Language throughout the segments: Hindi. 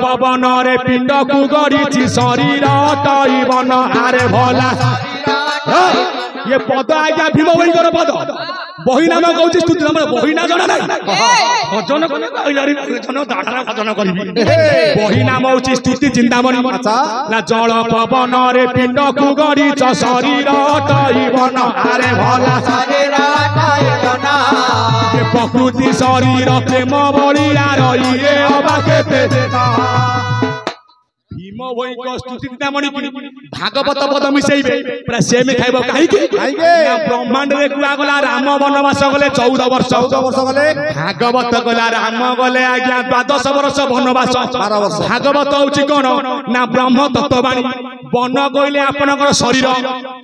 पवन रे पिंड को गड़ी शरीर तैबन आरे भला ये पद आज्ञा भीम भाई पद बही नाम कहूँ स्तुति नाम बही ना जना ना भजन भजन करी बही नाम हूँ स्तुति चिंतामणि ना जल पवन रे पिंड को गड़ी शरीर तैबन आरे भला प्रकृति शरीर प्रेम बलिया रही भीम भाई को स्तुति चिंतामणि भागवत पद मिसेबे पूरा सेम खाइबो काहे ब्रह्मांड रे कुआ गला राम वनवास गले 14 वर्ष गले भागवत गला राम गले आज्ञा 12 वर्ष वनवास भागवत होची कोन ना ब्रह्म तत्ववाणी वन कहले आपनकर शरीर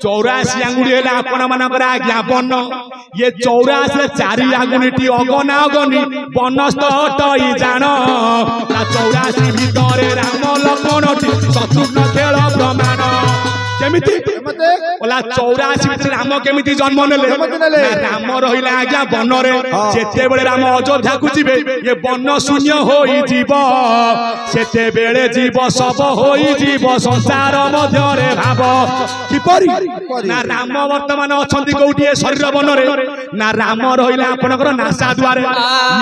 84 आंगुठी हेले आपण मानकर आज्ञा वन ये 84 रे 4 आंगुठी अगना अगनी वनस्थ तई जान ना 84 भितरे राम लक्ष्मण शत्रुघ्न खेल प्रमाण केमिति बोला 84 भितर राम केमिति जन्म नेले राम रहिला आज्ञा वन रे जेते बेले राम अयोध्या को जिबे ये वन शून्य होई जीव सेते बेले जीव सब होई जीव संसार मध्य रे भाव किपरि ना राम वर्तमान अछंती कोठी शरीर वन रे ना राम रहिला आपनकर नासा द्वारे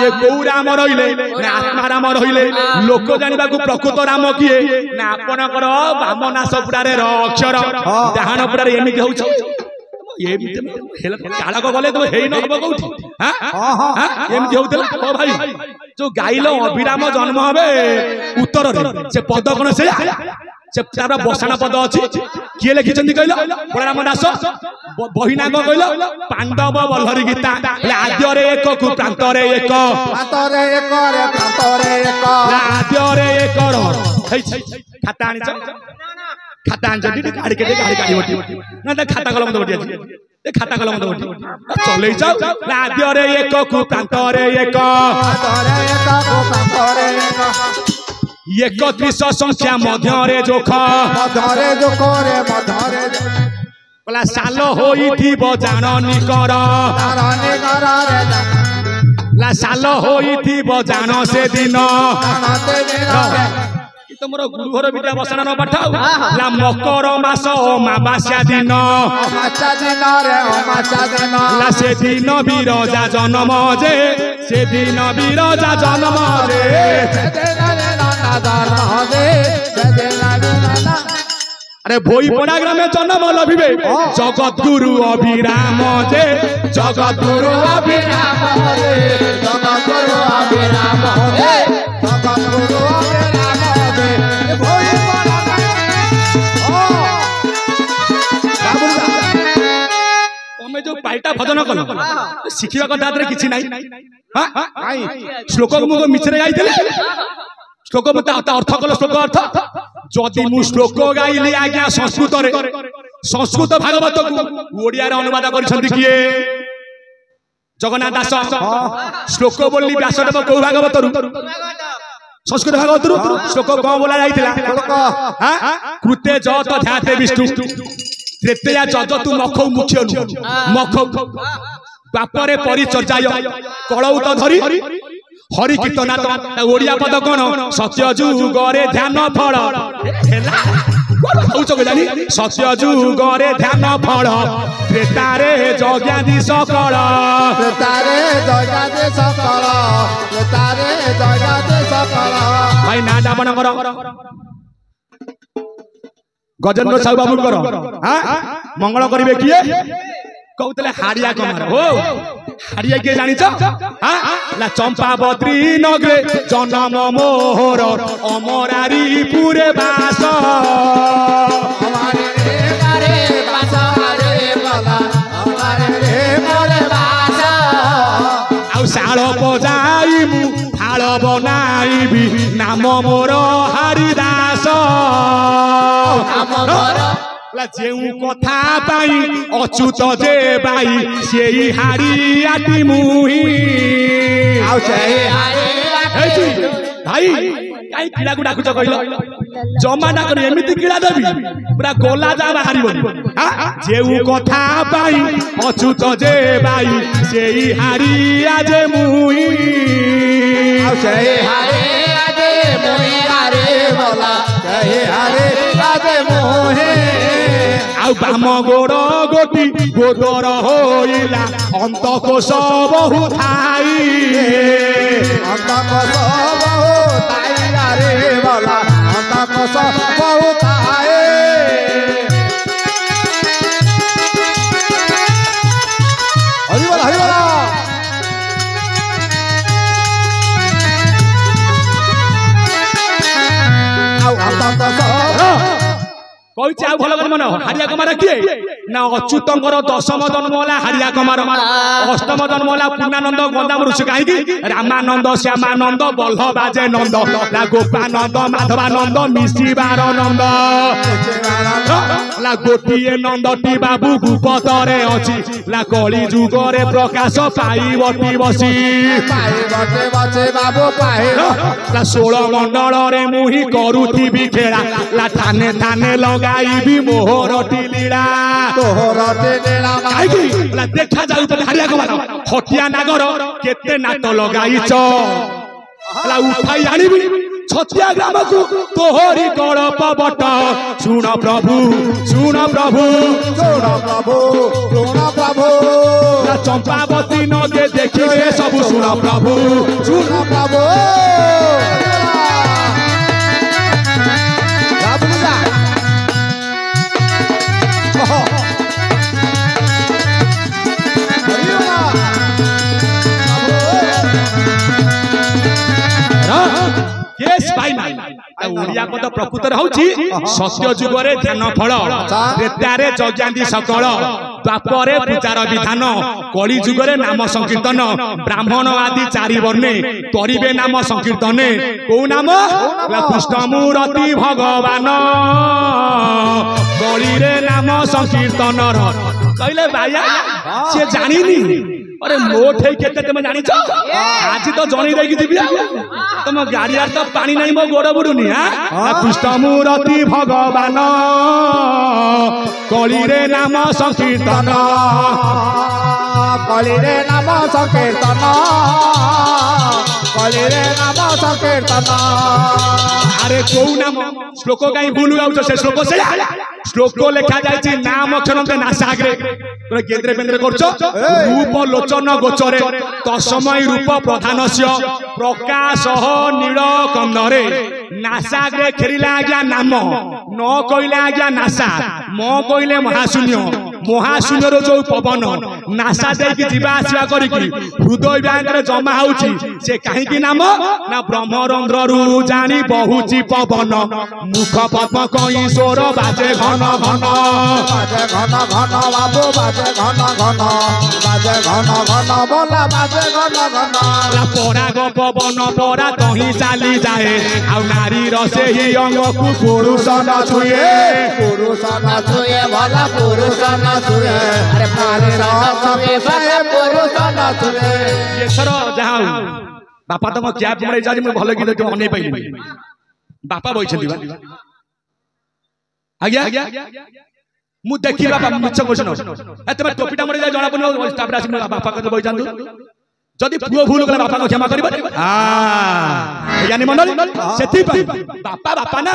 ये गौ राम रहिले ना आत्मा राम रहिले लोक जानिबा को प्रकृत राम किए ना आपनकर वामनास पुरारे अक्षर डाहाण पुरारे एमिति होछ ये चालक गले तो हेई न हबो कोठी हां एमिति होतला ओ भाई जो गाइलो अभिराम जन्म हबे उत्तर रे से पद कोन से तारा बसाणा पद अछि किए लिखिचंदी कहलो बलराम दास बहिना को कहलो पांडव बल्लरी गीता आद्य रे एक को प्रांत रे एक रे प्रांत रे एक आद्य रे एक खाता आनी खाता आनी गाड़ी गाड़ी बटी ना तो खाता कलम बटी ए खाता कलम बटी चलै जाओ आद्य रे एक को प्रांत रे एक एकत्रीस संख्या मध्य जोख बोला साल होइथिबो जाननी कर ला साल होइथिबो जान से दिन तुमर गुरुहर विद्या बसना न पठाओ ला मकर मास अमावास्या दिन ला से दिन बिरजा जन्म जे से दिन बिरजा जन्म अरे भोई पड़ा ग्रामे जन्म लभिबे जगत गुरु अभिराम जे जगत गुरु अभिराम जे जगत गुरु अभिराम जे जगत गुरु अभिराम जे भोई पड़ा तमे जो पाइटा भजन कलो शिखिबा कथा रे किछि नाही हां काई श्लोक मुगो मिछरे गाइतले श्लोक मत अर्थ कल श्लोक अर्थ जदि मु श्लोक गाइली आज्ञा संस्कृत रे संस्कृत भागवत को ओडिया रे अनुवाद करिसंती किए जगन्नाथ दास श्लोक बोली व्यासदेव को भागवत रु संस्कृत भागवत रु श्लोक को बोला जाइतिला हां कृते जत ध्याते विष्णु त्रेतया जजतु मखौ मुख्य मखौ बापरे परिचर्याय कळौत धरी हरि कीर्तनाथ ओडिया पद कोन सत्य जुगरे ध्यान फल सत्य जुगरे ध्यान फल त्रेतारे जज्ञादि सकल भाई ना डापन कर गजेंद्र साहू बाबू मंगल करिवे किए कहते हाड़िया कमार हो हाड़िया किए जानी ला चंपावती नगरे जन्म मोहर अमरारी पुरे बास आउ शाल बजाई मु थाल बनाइबी नाम मोर हरिदास जेउ कथा पाई अच्युत जे बाई सेई हाड़ियाटी मुही भाई कहीं कीड़ा को डाकुच कहल जमा ना कर एमिति कीड़ा देबी पूरा गोला जा बाहर जेउ कथा पाई अच्युत जे बाई सेई हाड़िया जे मुही हरे राधे मोहे आउ बाम गोड़ गोटी गोदर होइला अंतकोश बहु थाई अंतकोश बहु थाई रे बाला अंतकोश बहु थाई हरि बोला हरि बोला आउ अंतकोश कौच आउ भल मन हारिया कुमार किए ना अच्युतंकर दशम जन्म होला हारिया कुमार अष्टम जन्म होला पूर्णानंद गंजाम ऋषि कहीं रामानंद श्यामानंद बल्लभाजे नंद ला गोपानंद माधवानंद मिशिबार नंद ला गोटिए नंदटी बाबू गुपतरे अछि ला कली जुगरे प्रकाश पाई बटी बसी बाबू पाई ला 16 मंडल रे मुही करूथी खेला ला थाने थाने लगाई मोहर टीलीला तोहर टीलीला ला देखा जाऊ तो हारिया को हटिया नागर केते नाट लगाईच ला उठाई आनिबी छतिया ग्राम को तोहरी कड़प बट सुन प्रभु सुन प्रभु सुन प्रभु सुन प्रभु चंपावती नदे देखिए सब सुन प्रभु सुन प्रभु ओडिया पद प्रकृत रहउची सत्य जुगरे ध्यान फल त्रेतारे जज्ञांती सकल द्वापरे पूजार विधान कली जुगरे नाम संकीर्तन ब्राह्मण आदि चारि वर्णे करिबे नाम संकीर्तने को नाम कृष्णमूर्ति भगवान कली रे नाम संकीर्तन कहले भाइया से जानिनी अरे मोठ केते तुम जानी आज तो जनी देकी दिबी तुम गाड़ी आर तो पानी नहीं मो गोड़ बुडुनी कृष्णमूर्ति भगवान कली रे नाम संकीर्तन कली रे नाम संकीर्तन कली रे नाम संकीर्तन अरे को नाम श्लोक कहीं भूल गाउछ से श्लोक से श्लोक लिखा जाय नाम अक्षर नासाग्रे तोरे केंद्रे बेंद्रे करछो रूप लोचन गोचरे तस्मै रूप प्रधानस्य प्रकाश नील कंदरे नासाग्रे खेरिला आज्ञा नाम न कइले आज्ञा नासा म कइले महाशून्य महाशून्य जो पवन नासा देकी जीवा आसीबा करिकी हृदय बैंक रे जमा होउची से काहे की नाम ना ब्रह्मरंध्र रु जानी बहुची पवन मुख पद्म कई स्वर बाजे घन घन बाजे घन घन बाबू बाजे घन घन बाजे घन घन बोला बाजे घन घन ला पराग पवन परा कहीं चाली जाए आ नारी रसे ही अंग को पुरुष न छुए भला पुरुष न छुए अरे नारी रसे पुरुष न छुए ये सरो जाऊ बापा तो कैब मरे जाजी मैं भलो गीत मने पाइली बापा बइछली बा आज्ञा मु देखि बापा मिछ क्वेश्चन एते में टोपीटा मरे जा जणा पन तापर आसी बापा के बइ जांदु जदि पुओ भूल गला बापा को क्षमा करिबा ज्ञानी मंडली सेति बापा बापा ना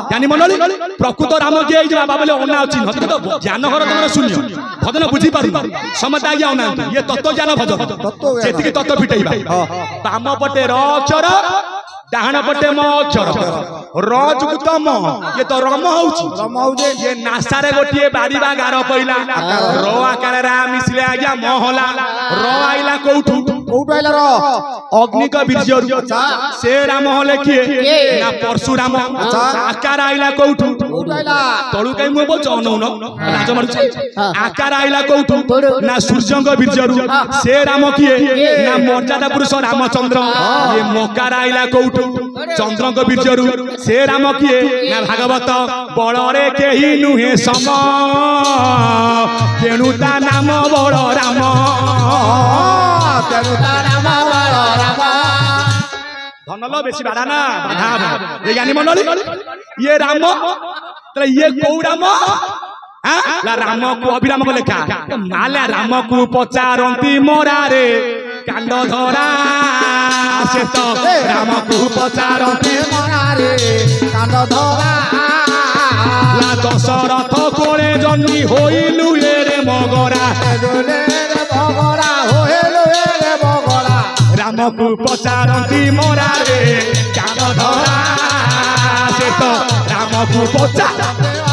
ज्ञानी मंडली प्रकृत राम के जे बाबा बोले ओना अछि नत तो ज्ञान घर तमन शून्य भजन बुझी पारु समता आज्ञा ओना ये तत्व ज्ञान भजन सेति के तत्व पिटैबा बाम पटे र अक्षर डाहण पटे म अक्षर रज गुतम ये तो रम होउची ये नासा रे गोटिए बाड़ीबा गार पइला र आकार रा मिसले आज्ञा म होला र आइला कोठू आइला र अग्नि का वीर्य से राम होले किए ना परशुराम आकार आइला कोठू आइला तळु कई मो बोच अनौन लाज मारुछ आकार आइला कोठू ना सूर्य का वीर्य से राम किए ना मर्यादा पुरुष रामचंद्र ये मकार आइला कोठू चंद्र का वीर्य से राम किए ना भागवत बड़रे केही नुहे सम तेणु ता नाम बड़ राम धनल बेसी बाधा ना बाधा ये ज्ञानी मंडली ये राम ये कौ राम ला राम को अभिराम को लेखा माला राम को पचारंती मोरा रे कांड धरा से तो राम को पचारती मरारे कांड धरा दशरथ कोले जन्मी होइलु रे मगरा रे बगरा होएलो रे बगरा राम को पचारती मरा रे कांड धरा से तो राम को पचार